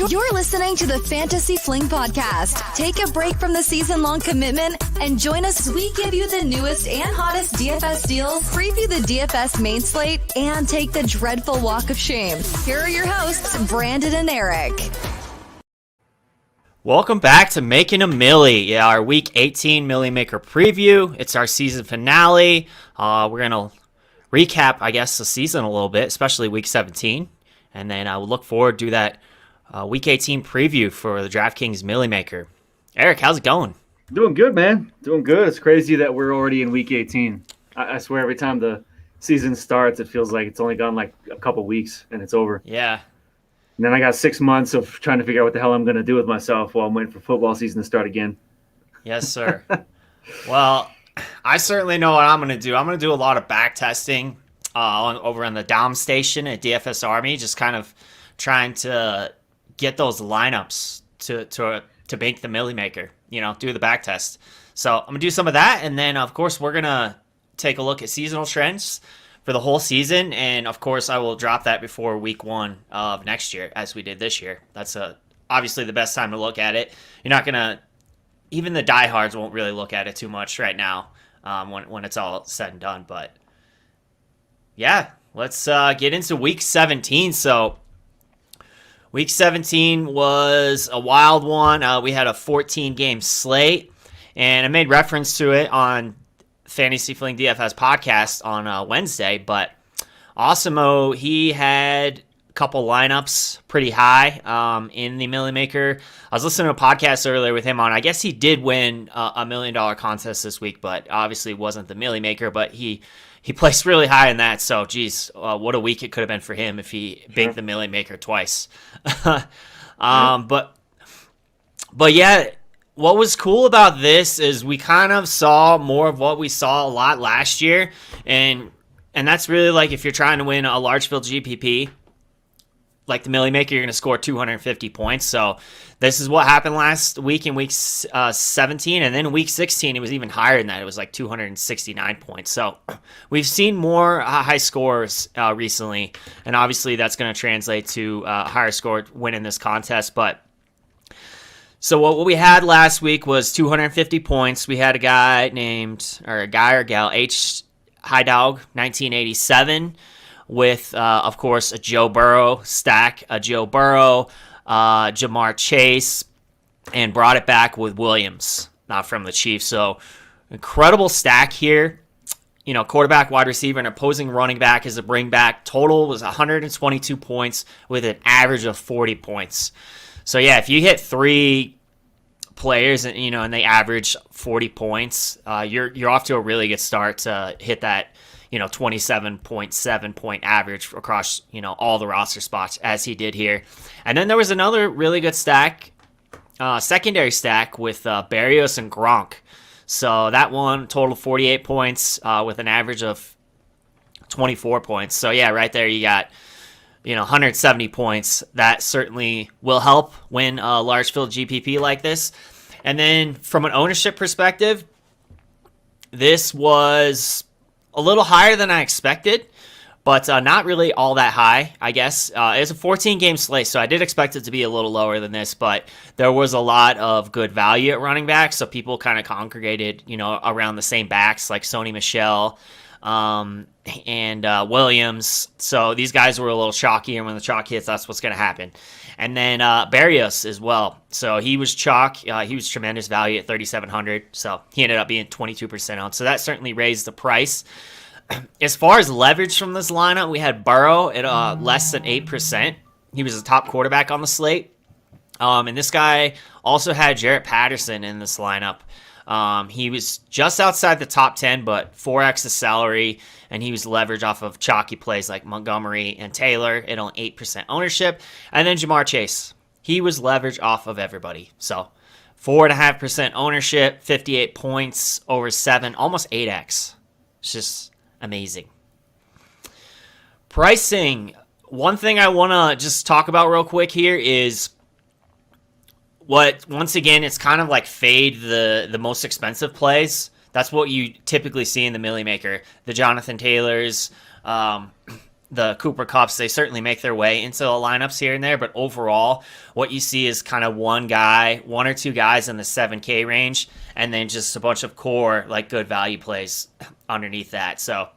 You're listening to the Fantasy Fling Podcast. Take a break from the season-long commitment and join us as we give you the newest and hottest DFS deals, preview the DFS main slate, and take the dreadful walk of shame. Here are your hosts, Brandon and Eric. Welcome back to Making a Milli, our Week 18 Milli Maker preview. It's our season finale. We're going to recap, I guess, the season a little bit, especially Week 17. And then I will look forward to that Week 18 preview for the DraftKings Milli Maker. Eric, how's it going? Doing good, man. Doing good. It's crazy that we're already in Week 18. I swear every time the season starts, it feels like it's only gone like a couple weeks and it's over. Yeah. And then I got 6 months of trying to figure out what the hell I'm going to do with myself while I'm waiting for football season to start again. Yes, sir. Well, I certainly know what I'm going to do. I'm going to do a lot of back testing over on the Dom station at DFS Army, just kind of trying to get those lineups to make the Milli Maker, do the back test. So I'm going to do some of that. And then, of course, we're going to take a look at seasonal trends for the whole season. And, of course, I will drop that before Week 1 of next year, as we did this year. That's obviously the best time to look at it. You're not going to – even the diehards won't really look at it too much right now when it's all said and done. But, yeah, let's get into Week 17. So – Week 17 was a wild one. We had a 14-game slate, and I made reference to it on Fantasy Fling DFS podcast on Wednesday, but Awesemo, he had a couple lineups pretty high in the Milli Maker. I was listening to a podcast earlier with him on. I guess he did win a $1 million contest this week, but obviously wasn't the Milli Maker, but he placed really high in that, so geez, what a week it could have been for him if he banked the Milli Maker twice. But yeah, what was cool about this is we kind of saw more of what we saw a lot last year, and that's really like if you're trying to win a large field GPP, like the Milli Maker, you're going to score 250 points. So this is what happened last week in Week 17. And then in Week 16, it was even higher than that. It was like 269 points. So we've seen more high scores recently. And obviously that's going to translate to a higher score winning this contest. But so what we had last week was 250 points. We had a guy or gal, H. High Dog, 1987. With, of course, a Joe Burrow stack, Jamar Chase, and brought it back with Williams, not from the Chiefs. So, incredible stack here. Quarterback, wide receiver, and opposing running back is a bring back. Total was 122 points with an average of 40 points. So, yeah, if you hit 3 players and they average 40 points, you're off to a really good start to hit that 27.7 point average across, all the roster spots as he did here. And then there was another really good stack, secondary stack with Barrios and Gronk. So that one total 48 points with an average of 24 points. So yeah, right there you got, 170 points. That certainly will help win a large field GPP like this. And then from an ownership perspective, this was a little higher than I expected, but not really all that high, I guess. It's a 14-game slate, so I did expect it to be a little lower than this, but there was a lot of good value at running back, so people kind of congregated, around the same backs, like Sony Michel and Williams. So these guys were a little chalky, and when the chalk hits, that's what's going to happen. And then Barrios as well. So he was chalk. He was tremendous value at 3,700. So he ended up being 22% on. So that certainly raised the price. As far as leverage from this lineup, we had Burrow at less than 8%. He was the top quarterback on the slate. And this guy also had Jarrett Patterson in this lineup. He was just outside the top 10, but 4x the salary, and he was leveraged off of chalky plays like Montgomery and Taylor at only 8% ownership. And then Jamar Chase, he was leveraged off of everybody. So 4.5% ownership, 58 points over 7, almost 8x. It's just amazing. Pricing. One thing I want to just talk about real quick here is once again, it's kind of like fade the most expensive plays. That's what you typically see in the Milli Maker. The Jonathan Taylors, the Cooper Cups, they certainly make their way into the lineups here and there, but overall, what you see is kind of one or two guys in the 7K range, and then just a bunch of core, like, good value plays underneath that. So,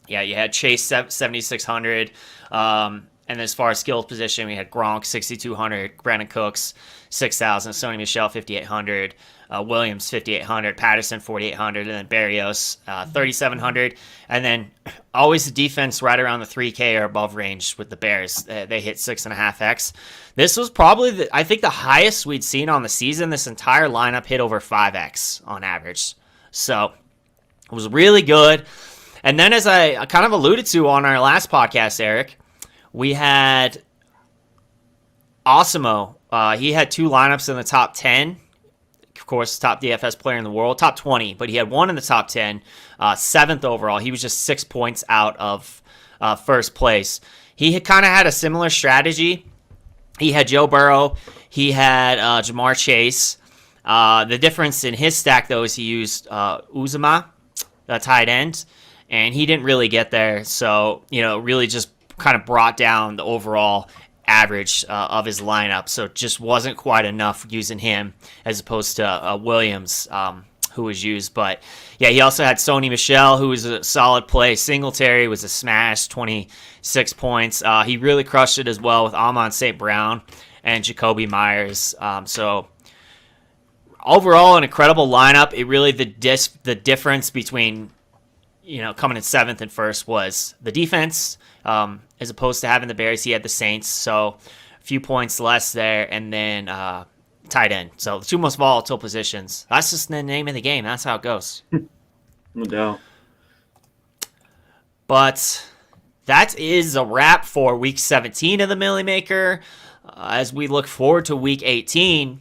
yeah, you had Chase 7,600, and as far as skill position, we had Gronk 6,200, Brandon Cooks 6,000, Sony Michel 5,800, Williams 5,800, Patterson 4,800, and then Barrios 3,700. And then always the defense right around the 3K or above range with the Bears. They hit 6.5x. This was probably, I think, the highest we'd seen on the season. This entire lineup hit over 5x on average. So it was really good. And then, as I kind of alluded to on our last podcast, Eric, we had Osimo. He had 2 lineups in the top 10. Of course, top DFS player in the world. Top 20, but he had 1 in the top 10. 7th overall. He was just 6 points out of first place. He had kind of had a similar strategy. He had Joe Burrow. He had Jamar Chase. The difference in his stack, though, is he used Uzama, the tight end, and he didn't really get there. So, really just kind of brought down the overall average of his lineup. So it just wasn't quite enough using him as opposed to Williams, who was used. But yeah, he also had Sony Michel, who was a solid play. Singletary was a smash, 26 points. He really crushed it as well with Amon St. Brown and Jacoby Myers. So overall, an incredible lineup. It really, the difference between coming in 7th and 1st was the defense, as opposed to having the Bears. He had the Saints, so a few points less there, and then tight end. So the 2 most volatile positions. That's just the name of the game. That's how it goes. No doubt. But that is a wrap for Week 17 of the Milli Maker. As we look forward to Week 18,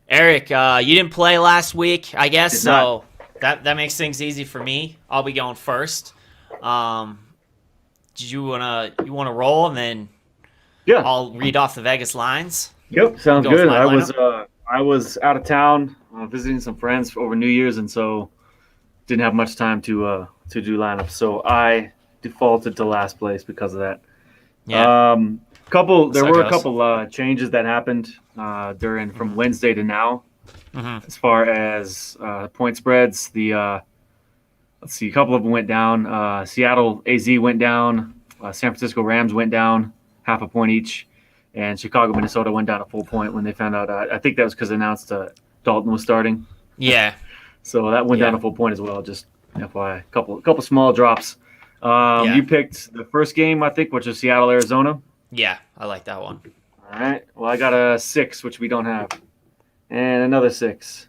Eric, you didn't play last week, I guess, so that makes things easy for me. I'll be going first. Did you wanna roll, and then I'll read off the Vegas lines? Yep, sounds good. I was out of town visiting some friends over New Year's, and so didn't have much time to do lineups. So I defaulted to last place because of that. Yeah. There were a couple changes that happened from Wednesday to now. Mm-hmm. As far as point spreads, let's see, a couple of them went down. Seattle AZ went down. San Francisco Rams went down 0.5 point each. And Chicago, Minnesota went down a full point when they found out. I think that was because they announced Dalton was starting. Yeah. So that went down a full point as well. Just FYI, a couple small drops. You picked the first game, I think, which was Seattle, Arizona. Yeah, I like that one. All right. Well, I got a 6, which we don't have. And another 6.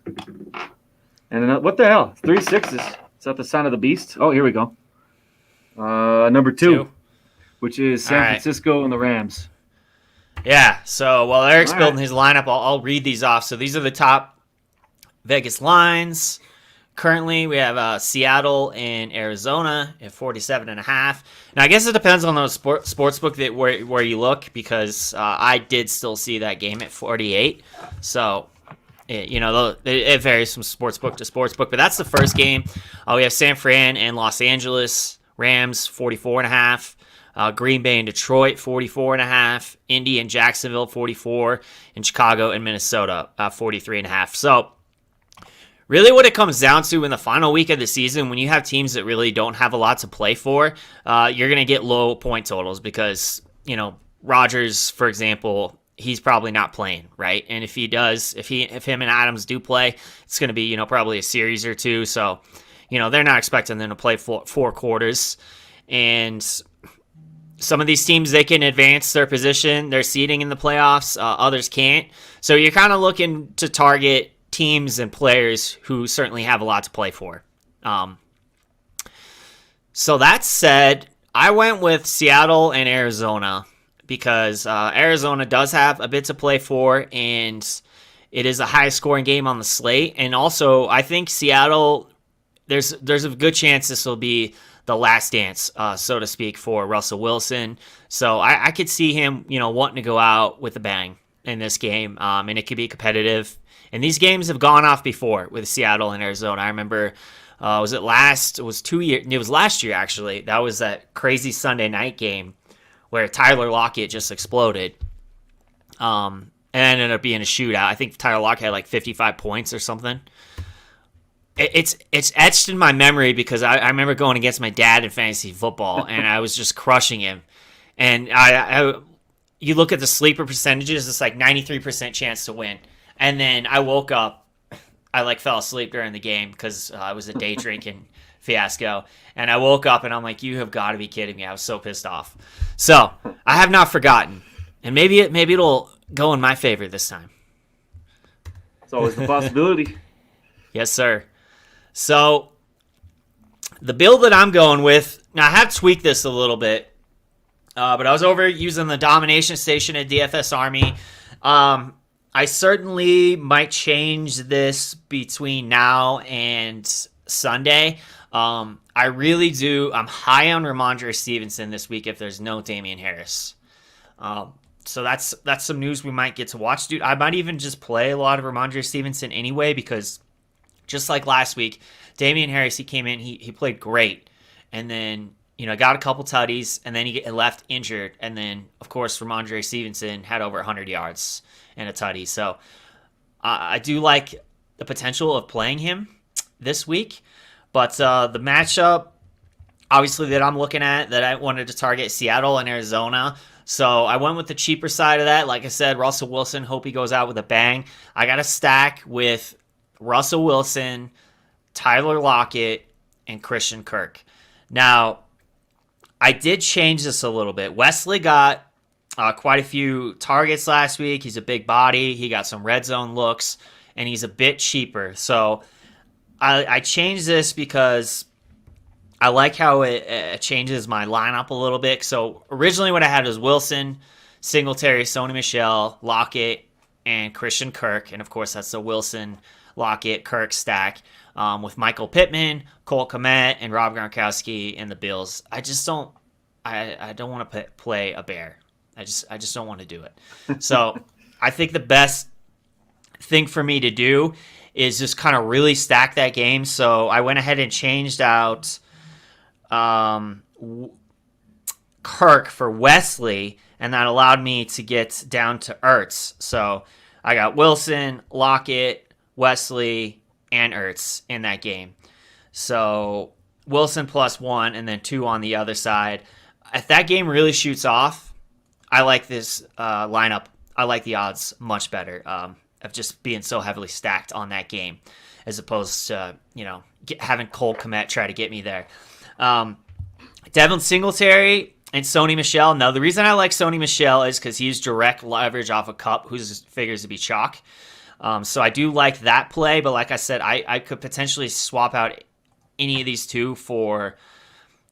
And what the hell? 3 6s. Is that the sign of the beast? Oh, here we go. Number 2, which is San Francisco and the Rams. Yeah, so while Eric's building his lineup, I'll read these off. So these are the top Vegas lines. Currently, we have Seattle and Arizona at 47.5. Now, I guess it depends on the sportsbook where you look, because I did still see that game at 48. So, it varies from sportsbook to sportsbook. But that's the first game. We have San Fran and Los Angeles Rams 44.5. Green Bay and Detroit 44.5. Indy and Jacksonville 44. And Chicago and Minnesota 43.5. So, really what it comes down to in the final week of the season, when you have teams that really don't have a lot to play for, you're going to get low point totals because, Rodgers, for example, he's probably not playing, right? And if he does, if him and Adams do play, it's going to be, probably a series or two. So, they're not expecting them to play 4 quarters. And some of these teams, they can advance their position, their seeding in the playoffs. Others can't. So you're kind of looking to target teams and players who certainly have a lot to play for. So that said, I went with Seattle and Arizona because Arizona does have a bit to play for, and it is a high-scoring game on the slate. And also, I think Seattle, there's a good chance this will be the last dance, so to speak, for Russell Wilson. So I could see him, wanting to go out with a bang in this game, and it could be competitive. And these games have gone off before with Seattle and Arizona. I remember Was it last? It was 2 years. It was last year actually. That was that crazy Sunday night game where Tyler Lockett just exploded. And it ended up being a shootout. I think Tyler Lockett had like 55 points or something. It's etched in my memory because I remember going against my dad in fantasy football and I was just crushing him. And you look at the sleeper percentages, it's like 93% chance to win. And then I woke up, I like fell asleep during the game because I was a day drinking fiasco. And I woke up and I'm like, you have got to be kidding me. I was so pissed off. So I have not forgotten. And maybe it'll go in my favor this time. It's always the possibility. Yes, sir. So the build that I'm going with, now I have tweaked this a little bit, but I was over using the domination station at DFS Army. I certainly might change this between now and Sunday. I really do. I'm high on Ramondre Stevenson this week if there's no Damian Harris. So that's some news we might get to watch, dude. I might even just play a lot of Ramondre Stevenson anyway because just like last week, Damian Harris, he came in, he played great. And then, got a couple tutties, and then he left injured. And then, of course, Ramondre Stevenson had over 100 yards and a tutty. So I do like the potential of playing him this week. But the matchup, obviously, that I'm looking at, that I wanted to target Seattle and Arizona. So I went with the cheaper side of that. Like I said, Russell Wilson, hope he goes out with a bang. I got a stack with Russell Wilson, Tyler Lockett, and Christian Kirk. Now, I did change this a little bit. Wesley got quite a few targets last week. He's a big body. He got some red zone looks, and he's a bit cheaper. So I changed this because I like how it changes my lineup a little bit. So originally what I had was Wilson, Singletary, Sony Michel, Lockett, and Christian Kirk. And, of course, that's the Wilson, Lockett, Kirk stack with Michael Pittman, Cole Kmet, and Rob Gronkowski and the Bills. I just don't I don't want to play a bear. I just don't want to do it. So I think the best thing for me to do is just kind of really stack that game. So I went ahead and changed out Kirk for Wesley, and that allowed me to get down to Ertz. So I got Wilson, Lockett, Wesley, and Ertz in that game. So Wilson +1 and then 2 on the other side. If that game really shoots off, I like this lineup. I like the odds much better of just being so heavily stacked on that game as opposed to, having Cole Kmet try to get me there. Devin Singletary and Sony Michel. Now, the reason I like Sony Michel is because he's direct leverage off of Kupp, who figures to be chalk. So I do like that play, but like I said, I could potentially swap out any of these two for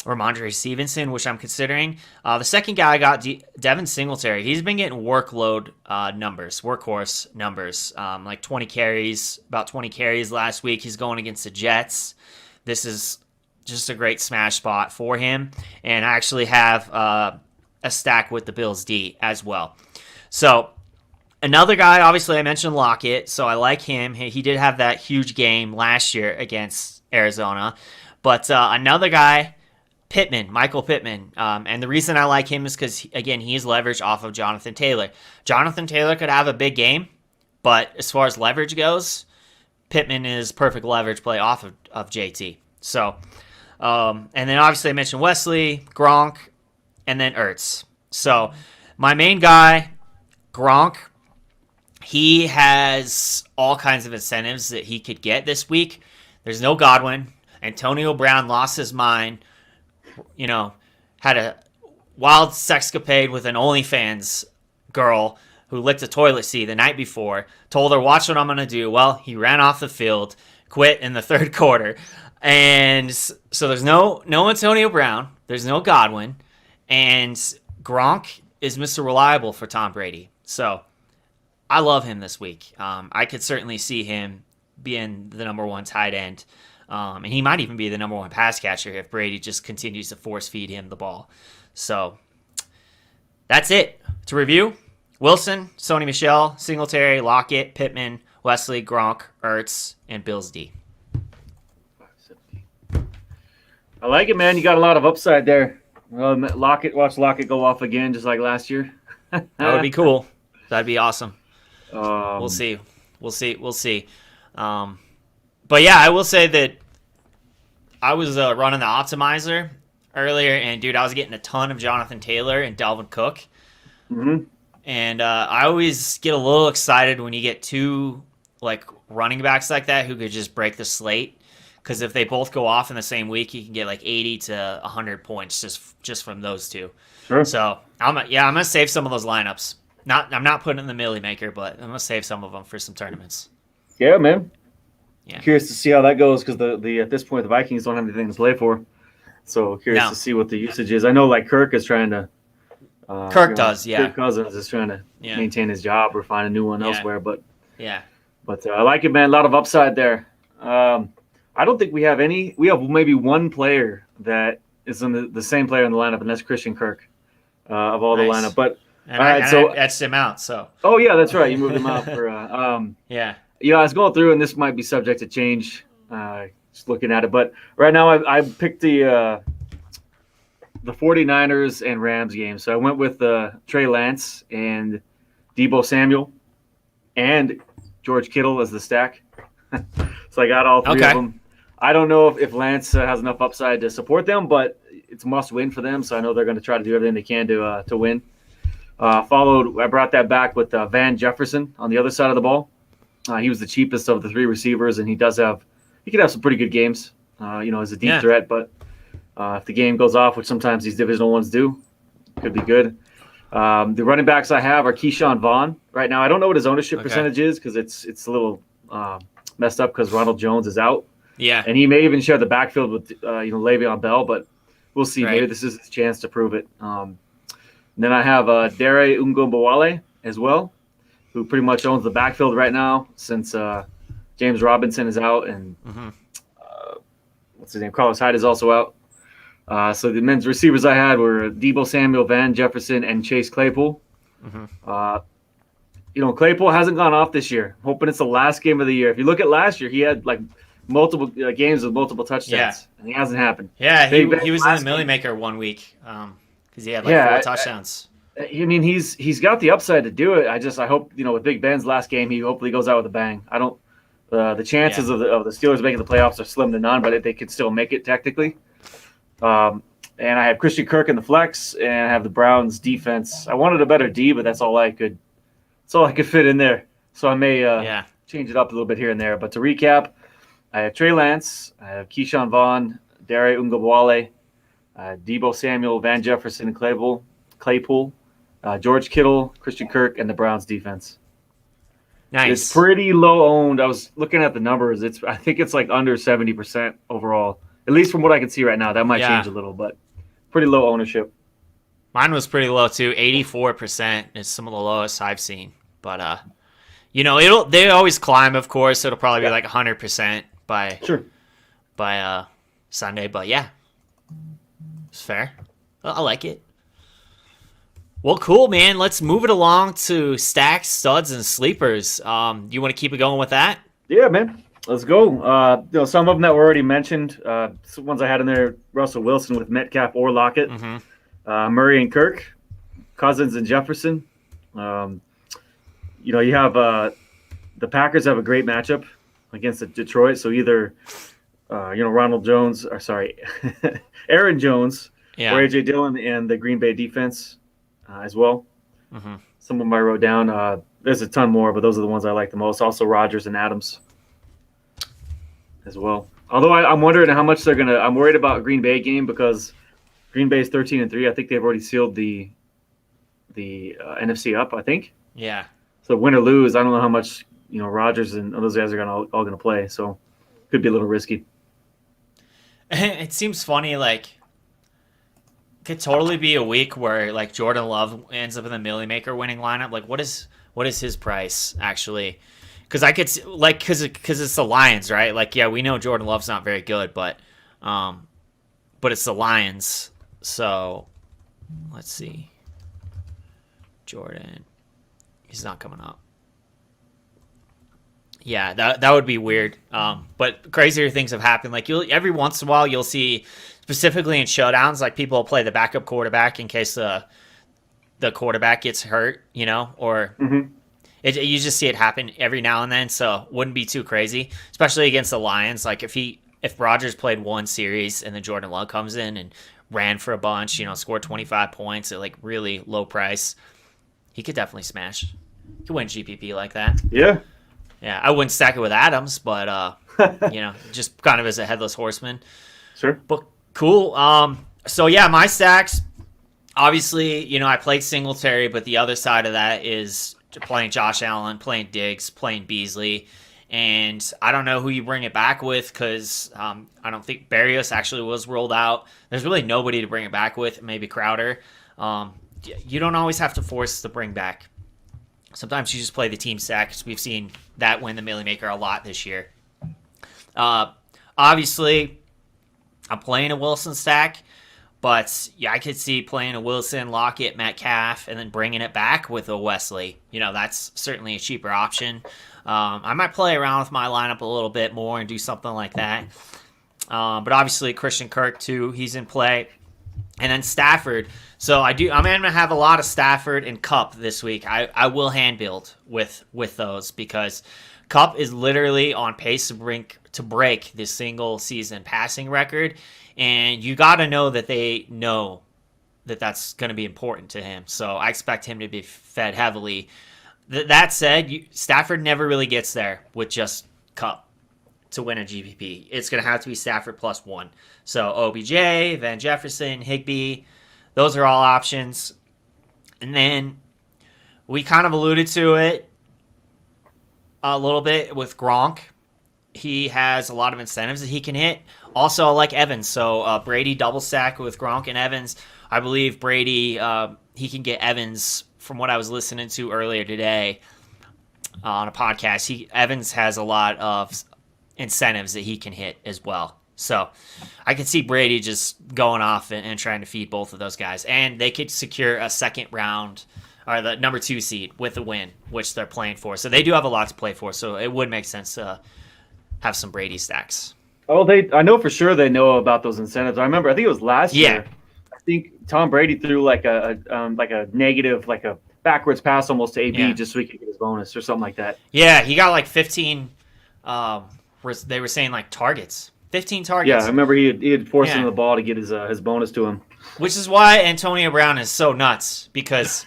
Ramondre Stevenson, which I'm considering. The second guy I got, Devin Singletary. He's been getting workload workhorse numbers, like 20 carries, about 20 carries last week. He's going against the Jets. This is just a great smash spot for him. And I actually have a stack with the Bills D as well. So another guy, obviously I mentioned Lockett, so I like him. He did have that huge game last year against Arizona. But another guy, Michael Pittman. And the reason I like him is because, again, he's leveraged off of Jonathan Taylor. Jonathan Taylor could have a big game, but as far as leverage goes, Pittman is perfect leverage play off of JT. So, and then obviously I mentioned Wesley, Gronk, and then Ertz. So my main guy, Gronk, he has all kinds of incentives that he could get this week. There's no Godwin. Antonio Brown lost his mind. Had a wild sexcapade with an OnlyFans girl who licked a toilet seat the night before, told her, watch what I'm going to do. Well, he ran off the field, quit in the third quarter. And so there's no Antonio Brown. There's no Godwin. And Gronk is Mr. Reliable for Tom Brady. So I love him this week. I could certainly see him being the number one tight end. And he might even be the number one pass catcher if Brady just continues to force feed him the ball. So that's it. To review, Wilson, Sony Michel, Singletary, Lockett, Pittman, Wesley, Gronk, Ertz, and Bills D. I like it, man. You got a lot of upside there. Watch Lockett go off again, just like last year. That would be cool. That'd be awesome. Um, We'll see. But yeah, I will say that I was running the optimizer earlier, and dude, I was getting a ton of Jonathan Taylor and Dalvin Cook. mhm. And I always get a little excited when you get two like running backs like that who could just break the slate. Because if they both go off in the same week, you can get like 80 to 100 points just from those two. Sure. So I'm gonna save some of those lineups. I'm not putting in the Milli maker, but I'm gonna save some of them for some tournaments. Yeah, man. Yeah. Curious to see how that goes because the at this point the Vikings don't have anything to play for. So curious No. to see what the usage is. I know like Kirk is trying to. Kirk does, yeah. Kirk Cousins is trying to Yeah. maintain his job or find a new one elsewhere, but Yeah. I like it, man. A lot of upside there. I don't think we have any. We have maybe one player that is in the same player in the lineup, and that's Christian Kirk of all the Nice. lineup. But And I etched him out, so. oh yeah, that's right. You moved him out for. Yeah. I was going through, and this might be subject to change. Just looking at it, but right now I picked the 49ers and Rams game. So I went with Trey Lance and Deebo Samuel and George Kittle as the stack. So I got all three of them. I don't know if Lance has enough upside to support them, but it's a must win for them. So I know they're going to try to do everything they can to win. I brought that back with Van Jefferson on the other side of the ball. He was the cheapest of the three receivers, and he could have some pretty good games. As a deep threat, but if the game goes off, which sometimes these divisional ones do, could be good. The running backs I have are Keyshawn Vaughn. Right now, I don't know what his ownership percentage is because it's a little messed up because Ronald Jones is out. Yeah. And he may even share the backfield with Le'Veon Bell, but we'll see. Right. Maybe this is his chance to prove it. Then I have Dare Ungombowale as well, who pretty much owns the backfield right now since James Robinson is out and what's his name? Carlos Hyde is also out. So the men's receivers I had were Deebo Samuel, Van Jefferson, and Chase Claypool. Claypool hasn't gone off this year. Hoping it's the last game of the year. If you look at last year, he had like multiple games with multiple touchdowns, and it hasn't happened. Yeah, he was in the Milli Maker 1 week because he had like 4 touchdowns. I mean, he's got the upside to do it. I hope with Big Ben's last game, he hopefully goes out with a bang. I don't. The chances of the Steelers making the playoffs are slim to none, but they could still make it technically. And I have Christian Kirk in the flex, and I have the Browns defense. I wanted a better D, but that's all I could fit in there. So I may change it up a little bit here and there. But to recap, I have Trey Lance, I have Keyshawn Vaughn, Dare Ungabwale, Deebo Samuel, Van Jefferson, Claypool, George Kittle, Christian Kirk, and the Browns defense. Nice. It's pretty low owned. I was looking at the numbers. I think it's like under 70% overall, at least from what I can see right now. That might change a little, but pretty low ownership. Mine was pretty low too. 84% is some of the lowest I've seen. But they always climb, of course. It'll probably be like 100% by Sunday. But yeah, it's fair. I like it. Well, cool, man. Let's move it along to stacks, studs, and sleepers. You want to keep it going with that? Yeah, man. Let's go. Some of them that were already mentioned. Some ones I had in there: Russell Wilson with Metcalf or Lockett, Murray and Kirk, Cousins and Jefferson. You have the Packers have a great matchup against Detroit. So either Ronald Jones, or sorry, Aaron Jones, or AJ Dillon and the Green Bay defense. As well. Some of them I wrote down. There's a ton more, but those are the ones I like the most. Also Rodgers and Adams as well. Although I'm wondering how much they're gonna. I'm worried about Green Bay game because Green Bay is 13-3. I think they've already sealed the NFC up. I think. Yeah. So win or lose, I don't know how much Rodgers and those guys are all gonna play. So could be a little risky. It seems funny, like. Could totally be a week where like Jordan Love ends up in the Milli Maker winning lineup. Like, what is his price actually? Because I could because it's the Lions, right? Like, yeah, we know Jordan Love's not very good, but it's the Lions. So let's see, Jordan, he's not coming up. Yeah, that would be weird. But crazier things have happened. Like every once in a while, you'll see, specifically in showdowns, like people will play the backup quarterback in case the quarterback gets hurt, or you just see it happen every now and then. So wouldn't be too crazy, especially against the Lions. Like if Rodgers played one series and then Jordan Love comes in and ran for a bunch, scored 25 points at like really low price, he could definitely smash. He could win GPP like that. Yeah. Yeah, I wouldn't stack it with Adams, but just kind of as a headless horseman. Sure. But cool. So yeah, my stacks. Obviously, I played Singletary, but the other side of that is playing Josh Allen, playing Diggs, playing Beasley, and I don't know who you bring it back with because I don't think Berrios actually was rolled out. There's really nobody to bring it back with. Maybe Crowder. You don't always have to force the bring back. Sometimes you just play the team stack. We've seen that win the Milli Maker a lot this year. Obviously, I'm playing a Wilson stack, but yeah, I could see playing a Wilson, Lockett, Metcalf, and then bringing it back with a Wesley. That's certainly a cheaper option. I might play around with my lineup a little bit more and do something like that. But obviously, Christian Kirk, too, he's in play. And then Stafford. So I'm going to have a lot of Stafford and Kupp this week. I will hand build with those because Kupp is literally on pace to break this single season passing record. And you got to know that they know that that's going to be important to him. So I expect him to be fed heavily. That said, Stafford never really gets there with just Kupp to win a GPP. It's going to have to be Stafford +1. So OBJ, Van Jefferson, Higbee, those are all options. And then we kind of alluded to it a little bit with Gronk. He has a lot of incentives that he can hit. Also, I like Evans. So Brady double stack with Gronk and Evans. I believe Brady, he can get Evans from what I was listening to earlier today on a podcast. Evans has a lot of incentives that he can hit as well. So I could see Brady just going off and trying to feed both of those guys. And they could secure a second round or the number 2 seed with a win, which they're playing for. So they do have a lot to play for. So it would make sense to have some Brady stacks. Oh, I know for sure they know about those incentives. I think it was last year. I think Tom Brady threw like a negative, like a backwards pass almost to AB just so he could get his bonus or something like that. Yeah, he got like 15 they were saying like targets. 15 targets. Yeah, I remember he had forced him the ball to get his bonus to him. Which is why Antonio Brown is so nuts because,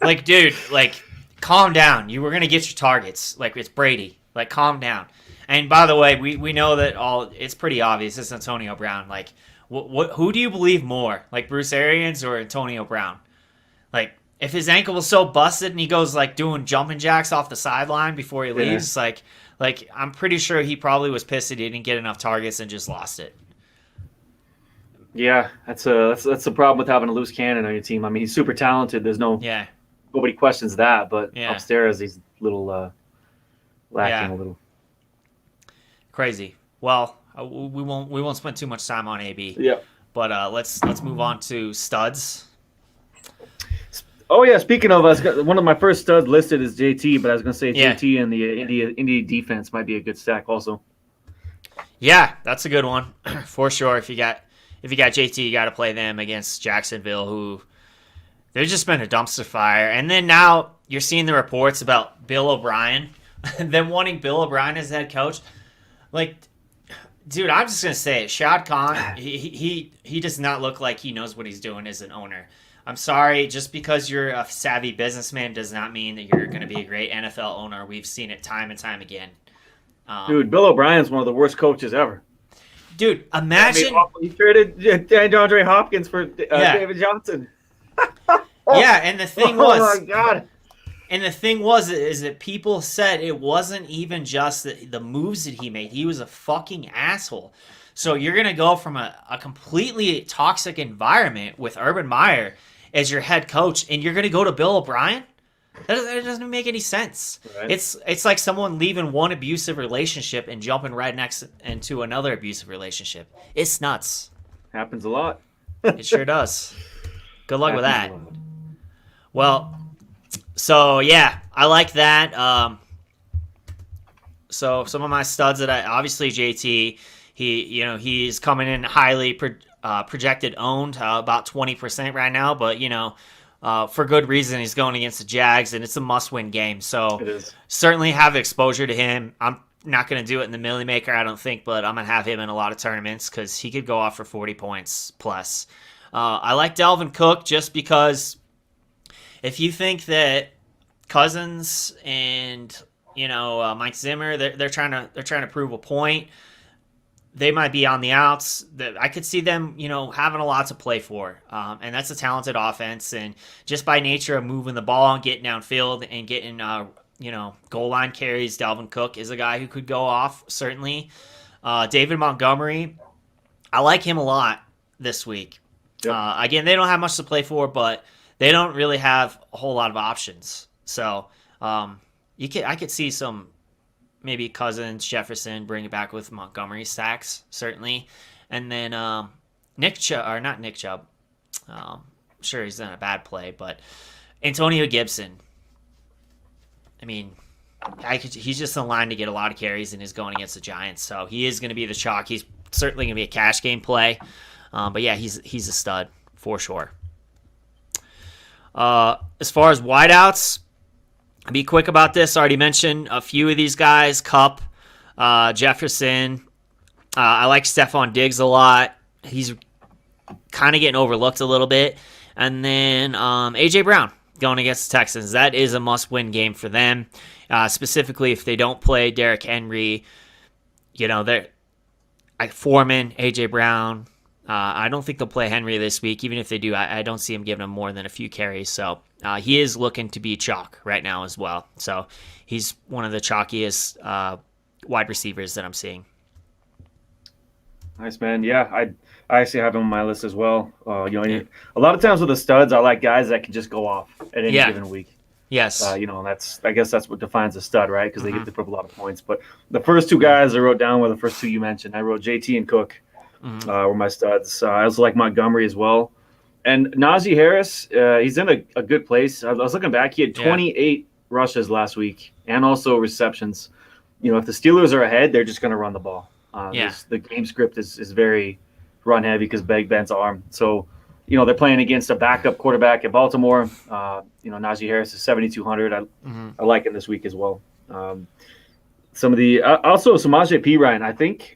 like, dude, like, calm down. You were going to get your targets. Like, it's Brady. Like, calm down. And by the way, we know that it's pretty obvious. It's Antonio Brown. Like, who do you believe more? Like, Bruce Arians or Antonio Brown? Like, if his ankle was so busted and he goes, like, doing jumping jacks off the sideline before he leaves, like I'm pretty sure he probably was pissed that he didn't get enough targets and just lost it. Yeah, that's the problem with having a loose cannon on your team. I mean, he's super talented. There's nobody questions that, but upstairs he's a little lacking a little. Crazy. Well, we won't spend too much time on AB. Yeah. But let's move on to studs. Oh yeah, speaking of us, one of my first studs listed is JT, but I was going to say JT and the Indy defense might be a good stack also. Yeah, that's a good one for sure. If you got JT, you got to play them against Jacksonville, who they've just been a dumpster fire. And then now you're seeing the reports about Bill O'Brien, them wanting Bill O'Brien as head coach. Like, dude, I'm just gonna say it. Shad Khan, he does not look like he knows what he's doing as an owner. I'm sorry, just because you're a savvy businessman does not mean that you're going to be a great NFL owner. We've seen it time and time again. Dude, Bill O'Brien's one of the worst coaches ever. Dude, imagine... he traded DeAndre Hopkins for David Johnson. Yeah, and the thing was... Oh, my God. And the thing was is that people said it wasn't even just the moves that he made. He was a fucking asshole. So you're going to go from a completely toxic environment with Urban Meyer as your head coach, and you're going to go to Bill O'Brien? That doesn't make any sense. Right. It's like someone leaving one abusive relationship and jumping right next into another abusive relationship. It's nuts. Happens a lot. It sure does. Good luck with that. Well, so yeah, I like that. So some of my studs that obviously JT, he's coming in highly projected owned, about 20% right now, but for good reason. He's going against the Jags, and it's a must-win game. So It is. certainly have exposure to him. I'm not going to do it in the Milli Maker, I don't think, but I'm going to have him in a lot of tournaments because he could go off for 40 points plus. I like Dalvin Cook just because if you think that Cousins and Mike Zimmer, they're trying to prove a point. They might be on the outs. I could see them, having a lot to play for. And that's a talented offense. And just by nature of moving the ball and getting downfield and getting, goal line carries, Dalvin Cook is a guy who could go off, certainly. David Montgomery, I like him a lot this week. Yep. Again, they don't have much to play for, but they don't really have a whole lot of options. So I could see some maybe Cousins, Jefferson, bring it back with Montgomery stacks, certainly. And then Nick Chubb. I'm sure he's done a bad play, but Antonio Gibson. I mean, he's just in line to get a lot of carries and is going against the Giants. So he is going to be the chalk. He's certainly going to be a cash game play. But yeah, he's a stud for sure. As far as wideouts, I'll be quick about this. I already mentioned a few of these guys. Kupp, Jefferson. I like Stephon Diggs a lot. He's kind of getting overlooked a little bit. And then A.J. Brown going against the Texans. That is a must-win game for them. Specifically, if they don't play Derrick Henry, they're Foreman, A.J. Brown. I don't think they'll play Henry this week. Even if they do, I don't see him giving him more than a few carries. So he is looking to be chalk right now as well. So he's one of the chalkiest wide receivers that I'm seeing. Nice, man. Yeah, I actually have him on my list as well. A lot of times with the studs, I like guys that can just go off at any given week. Yes. I guess that's what defines a stud, right? Because they get to put up a lot of points. But the first two guys I wrote down were the first two you mentioned. I wrote JT and Cook. Were my studs. I also like Montgomery as well. And Najee Harris, he's in a good place. I was looking back. He had 28 rushes last week and also receptions. If the Steelers are ahead, they're just going to run the ball. The game script is very run heavy because Big Ben's arm. So, they're playing against a backup quarterback at Baltimore. Najee Harris is 7,200. I like him this week as well. Some Samaje Perine, I think.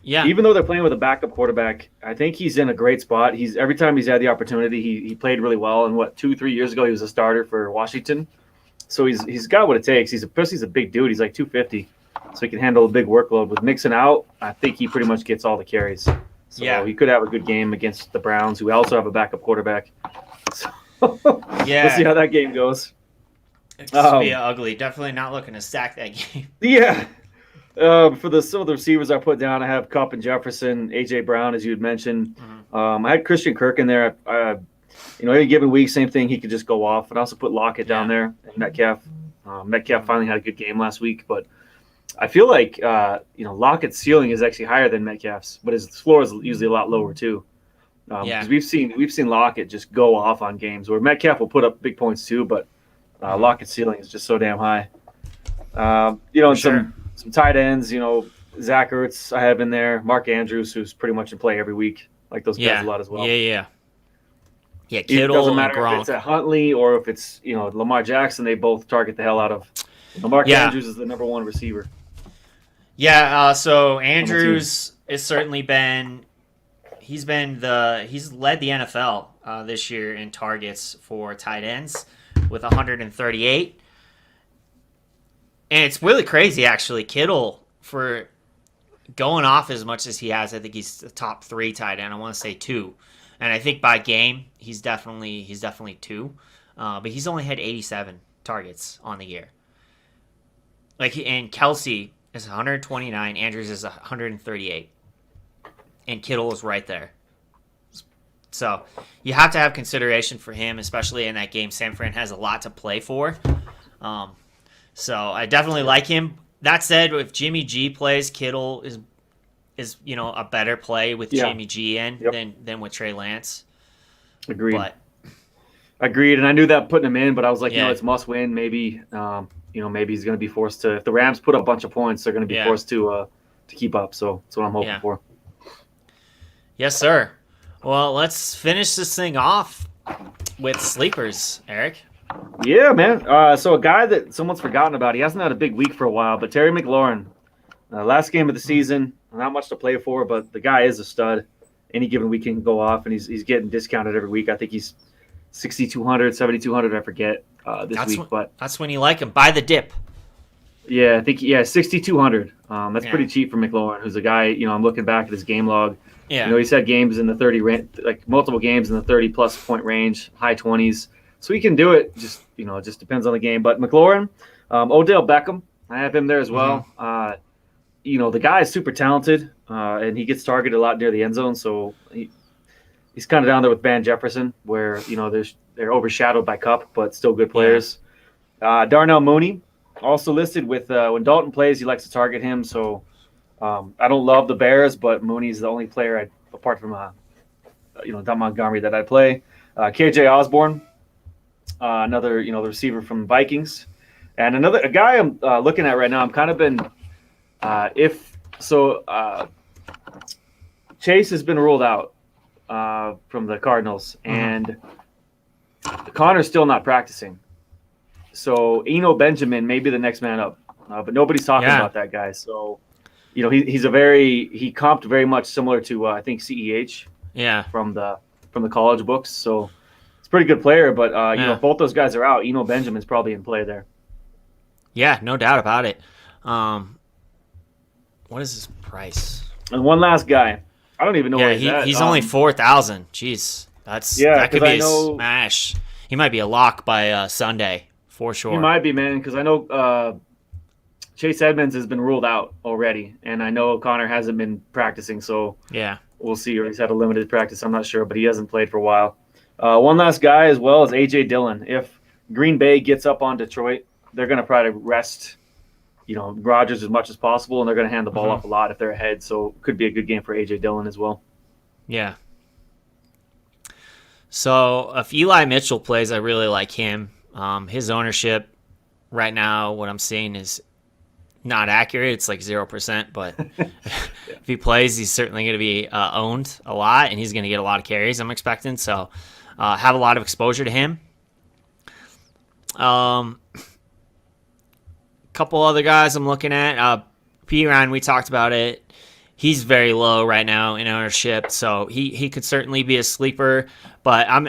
Yeah. Even though they're playing with a backup quarterback, I think he's in a great spot. Every time he's had the opportunity, he played really well. And 2-3 years ago, he was a starter for Washington. So he's got what it takes. He's a big dude. He's like 250, so he can handle a big workload. With Mixon out, I think he pretty much gets all the carries. So he could have a good game against the Browns, who also have a backup quarterback. So we'll see how that game goes. It's going to be ugly. Definitely not looking to stack that game. Yeah. For some of the receivers I put down, I have Kupp and Jefferson, A.J. Brown, as you had mentioned. I had Christian Kirk in there. Any given week, same thing. He could just go off. And I also put Lockett down there and Metcalf. Metcalf finally had a good game last week, but I feel like Lockett's ceiling is actually higher than Metcalf's, but his floor is usually a lot lower too. Because we've seen Lockett just go off on games where Metcalf will put up big points too, but Lockett's ceiling is just so damn high. Some tight ends, Zach Ertz I have in there. Mark Andrews, who's pretty much in play every week. Like those guys a lot as well. Yeah, Kittle it doesn't matter and Gronk. if it's at Huntley or if it's Lamar Jackson. They both target the hell out of. Mark Andrews is the number one receiver. Yeah. So Andrews has certainly been. He's led the NFL this year in targets for tight ends with 138. And it's really crazy, actually. Kittle, for going off as much as he has, I think he's the top 3 tight end. I want to say 2. And I think by game, he's definitely 2. But he's only had 87 targets on the year. And Kelsey is 129. Andrews is 138. And Kittle is right there. So you have to have consideration for him, especially in that game. San Fran has a lot to play for. So I definitely like him. That said, if Jimmy G plays, Kittle is a better play with Jimmy G in than with Trey Lance. Agreed. And I knew that putting him in, but I was like, it's must win. Maybe maybe he's going to be forced to. If the Rams put up a bunch of points, they're going to be forced to keep up. So that's what I'm hoping for. Yes, sir. Well, let's finish this thing off with sleepers, Eric. Yeah, man. So a guy that someone's forgotten about. He hasn't had a big week for a while, but Terry McLaurin. Last game of the season, not much to play for, but the guy is a stud. Any given week he can go off, and he's getting discounted every week. I think he's 6,200, 7,200, I forget week. But that's when you like him. Buy the dip. Yeah, I think 6,200. That's pretty cheap for McLaurin, who's a guy. I'm looking back at his game log. Yeah. He's had games in the 30, like multiple games in the 30-plus point range, high 20s. So he can do it. Just it just depends on the game. But McLaurin, Odell Beckham, I have him there as well. The guy is super talented, and he gets targeted a lot near the end zone. So he's kind of down there with Van Jefferson, where they're overshadowed by Kupp, but still good players. Darnell Mooney, also listed with when Dalton plays, he likes to target him. So I don't love the Bears, but Mooney's the only player apart from Don Montgomery that I play. KJ Osborne, another the receiver from Vikings, and a guy I'm looking at right now. I'm kind of been Chase has been ruled out from the Cardinals, and Connor's still not practicing. So Eno Benjamin may be the next man up, but nobody's talking about that guy. So he comped very much similar to I think CEH from the college books. So it's a pretty good player, but if both those guys are out, Eno Benjamin's probably in play there. Yeah, no doubt about it. What is his price? And one last guy. I don't even know where he's at. He's only 4,000. Jeez. That could be a smash. He might be a lock by Sunday for sure. He might be, man, because I know Chase Edmonds has been ruled out already, and I know Connor hasn't been practicing, so we'll see. Or he's had a limited practice. I'm not sure, but he hasn't played for a while. One last guy as well is A.J. Dillon. If Green Bay gets up on Detroit, they're going to try to rest Rodgers as much as possible, and they're going to hand the ball off a lot if they're ahead. So it could be a good game for A.J. Dillon as well. Yeah. So if Eli Mitchell plays, I really like him. His ownership right now, what I'm seeing is not accurate. It's like 0%, but if he plays, he's certainly going to be owned a lot, and he's going to get a lot of carries, I'm expecting. So have a lot of exposure to him. Couple other guys I'm looking at. P. Ryan, we talked about it. He's very low right now in ownership, so he could certainly be a sleeper. But I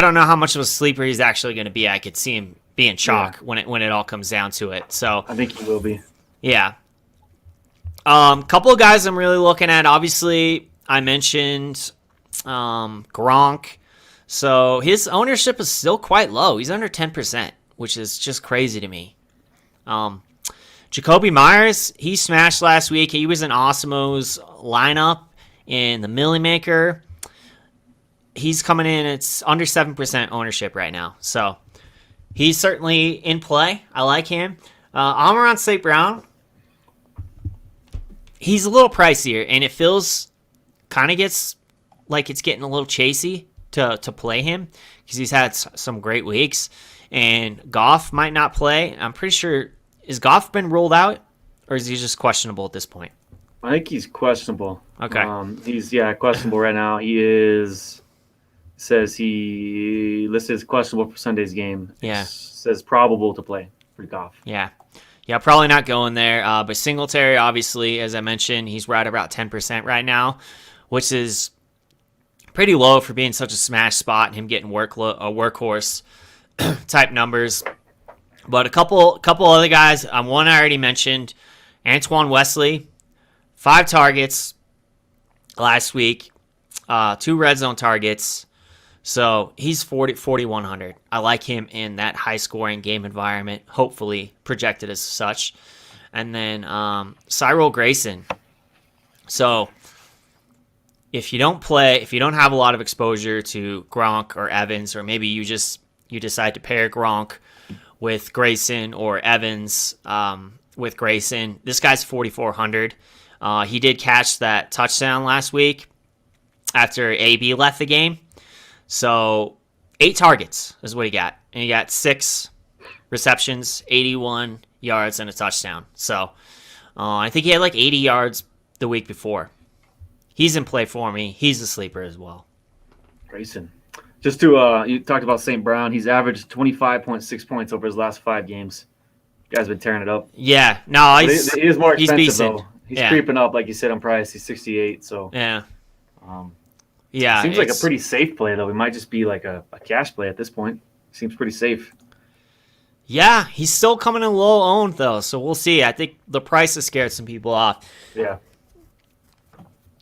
don't know how much of a sleeper he's actually going to be. I could see him being chalk when it all comes down to it. So I think he will be. Yeah. Couple of guys I'm really looking at. Obviously, I mentioned Gronk. So his ownership is still quite low. He's under 10%, which is just crazy to me. Jacoby Myers, he smashed last week. He was in Osimo's lineup in the Milli Maker. He's coming in. It's under 7% ownership right now. So he's certainly in play. I like him. Amon-Ra St. Brown, he's a little pricier, and it feels kind of gets like it's getting a little chasey to play him because he's had some great weeks. And Goff might not play. I'm pretty sure. Is Goff been ruled out, or is he just questionable at this point? I think he's questionable. Okay. He's questionable right now. Says he listed as questionable for Sunday's game. Yeah. Says probable to play for Goff. Yeah, probably not going there. But Singletary, obviously, as I mentioned, he's right about 10% right now, which is pretty low for being such a smash spot and him getting workhorse type numbers. But a couple other guys. One I already mentioned, Antoine Wesley, 5 targets last week, 2 red zone targets. So he's 4,100. I like him in that high-scoring game environment, hopefully projected as such. And then Cyril Grayson. So if you don't have a lot of exposure to Gronk or Evans, or maybe you decide to pair Gronk with Grayson or Evans with Grayson, this guy's 4,400. He did catch that touchdown last week after AB left the game. So 8 targets is what he got. And he got 6 receptions, 81 yards, and a touchdown. So I think he had like 80 yards the week before. He's in play for me. He's a sleeper as well. Grayson. Just to, you talked about St. Brown. He's averaged 25.6 points over his last 5 games. Guy's been tearing it up. Yeah. No, he is more expensive, though. He's yeah. creeping up, like you said, on price. He's 68, so. Yeah. Yeah. Seems like a pretty safe play, though. He might just be like a cash play at this point. Seems pretty safe. Yeah, he's still coming in low owned, though, so we'll see. I think the price has scared some people off. Yeah.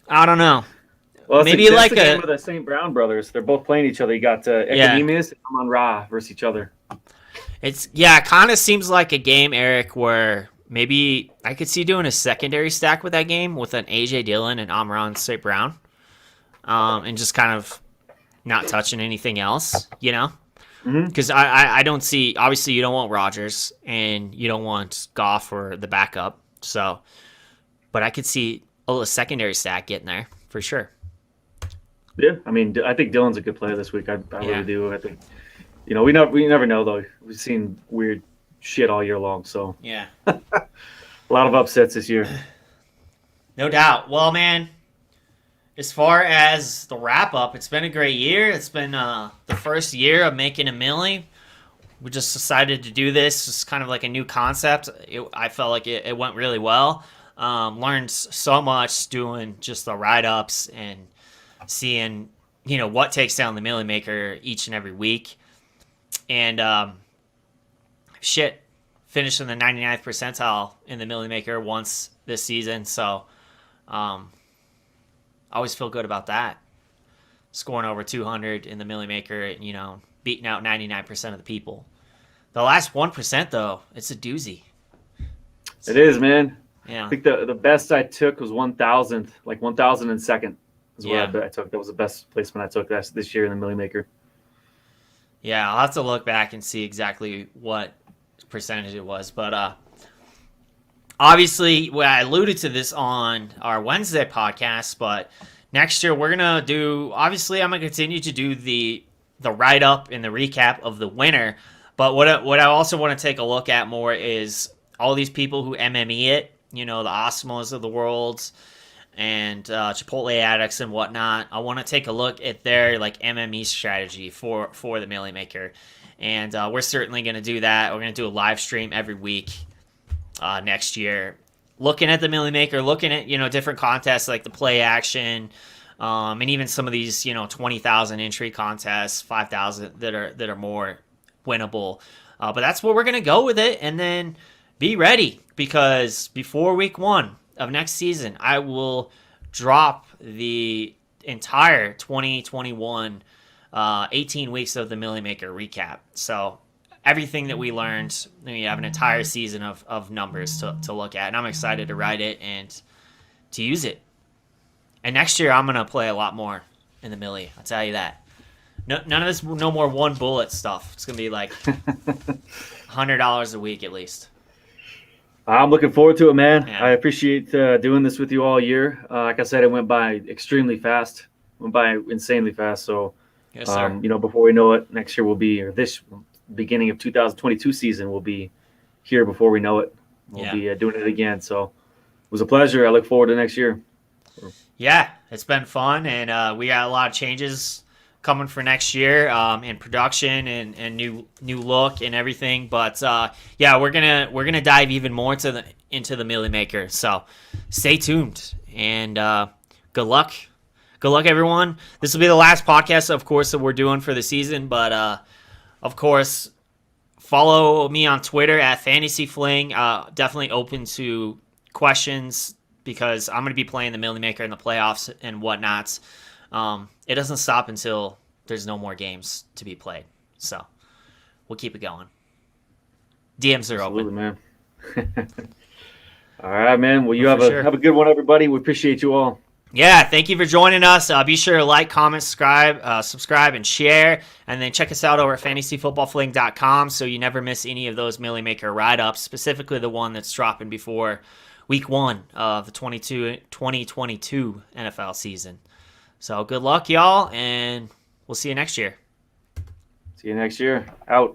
I don't know. Well, maybe like the game of the St. Brown brothers. They're both playing each other. You got Economius and Amon-Ra versus each other. It kind of seems like a game, Eric, where maybe I could see doing a secondary stack with that game with an A.J. Dillon and Amon-Ra St. Brown, and just kind of not touching anything else, you know? Because I don't see – obviously you don't want Rodgers and you don't want Goff or the backup. So, but I could see a secondary stack getting there for sure. Yeah, I mean, I think Dillon's a good player this week. I really do. I think, we never know though. We've seen weird shit all year long, so yeah, a lot of upsets this year. No doubt. Well, man, as far as the wrap up, it's been a great year. It's been the first year of making a Milli. We just decided to do this. It's kind of like a new concept. I felt like it went really well. Learned so much doing just the write-ups and seeing, what takes down the Milli Maker each and every week. And, finished in the 99th percentile in the Milli Maker once this season. So, I always feel good about that. Scoring over 200 in the Milli Maker and, beating out 99% of the people. The last 1%, though, it's a doozy. It is, man. Yeah. I think the best I took was 1,000th, like 1,002nd is what I took. That was the best placement I took this year in the Milli Maker. Yeah, I'll have to look back and see exactly what percentage it was. But obviously, I alluded to this on our Wednesday podcast, but next year we're going to do, obviously I'm going to continue to do the write-up and the recap of the winner. But what I also want to take a look at more is all these people who MME it, the Osmos of the world and Chipotle addicts and whatnot. I want to take a look at their MME strategy for the Milli Maker. And we're certainly going to do that. We're going to do a live stream every week next year, looking at the Milli Maker, looking at, different contests like the play action, and even some of these, 20,000 entry contests, 5,000 that are more winnable. But that's where we're going to go with it. And then be ready, because before week 1 of next season, I will drop the entire 2021 18 weeks of the Milli Maker recap. So everything that we learned, we have an entire season of numbers to look at, and I'm excited to write it and to use it. And next year, I'm going to play a lot more in the Milli. I'll tell you that. None of this, no more one bullet stuff. It's going to be like $100 a week at least. I'm looking forward to it, man. Yeah. I appreciate doing this with you all year. Like I said, it went by extremely fast. Went by insanely fast. So, yes, sir. Before we know it, next year will be, or this beginning of 2022 season will be here before we know it. We'll be doing it again. So it was a pleasure. I look forward to next year. Yeah, it's been fun, and we got a lot of changes coming for next year in production and new look and everything. But we're gonna dive even more into the Milli Maker. So stay tuned, and good luck. Good luck, everyone. This will be the last podcast, of course, that we're doing for the season. But of course, follow me on Twitter at FantasyFling. Definitely open to questions, because I'm going to be playing the Milli Maker in the playoffs and whatnot. It doesn't stop until there's no more games to be played. So we'll keep it going. DMs are Absolutely, open. Man. All right, man. Well, you have a good one, everybody. We appreciate you all. Yeah, thank you for joining us. Be sure to like, comment, subscribe, and share. And then check us out over at fantasyfootballfling.com so you never miss any of those Milli Maker write-ups, specifically the one that's dropping before Week 1 of the 2022 NFL season. So good luck, y'all, and we'll see you next year. See you next year. Out.